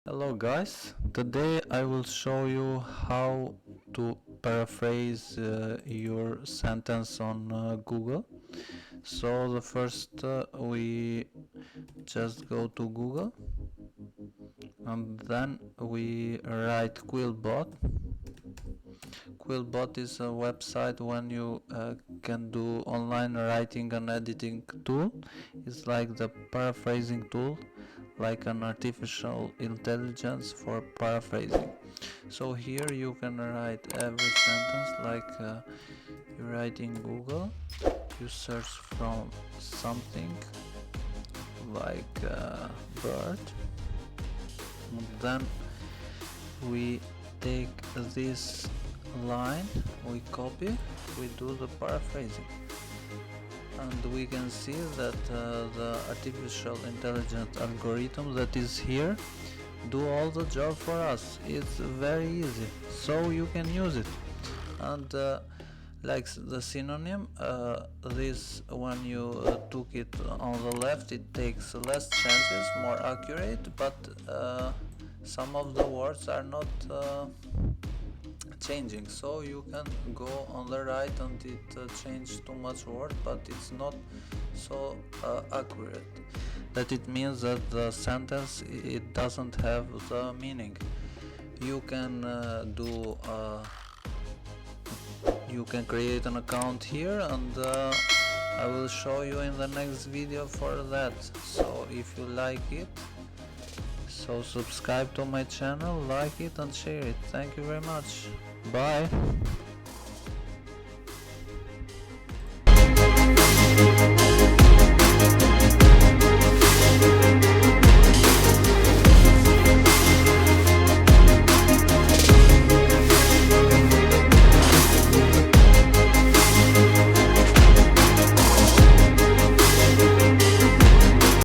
Hello guys, today I will show you how to paraphrase your sentence on Google. So the first we just go to Google and then we write QuillBot. QuillBot is a website when you can do online writing and editing tool. It's like the paraphrasing tool, like an artificial intelligence for paraphrasing. So here you can write every sentence like you write in Google, you search from something like bird, and then we take this line, we copy, we do the paraphrasing, and we can see that the artificial intelligence algorithm that is here do all the job for us. It's very easy, so you can use it. And like the synonym, this when you took it on the left, it takes less chances, more accurate, but some of the words are not changing, so you can go on the right and it changed too much word, but it's not so accurate. That it means that the sentence, it doesn't have the meaning. You can you can create an account here, and I will show you in the next video for that. So if you like it, so subscribe to my channel, like it and share it. Thank you very much. Bye.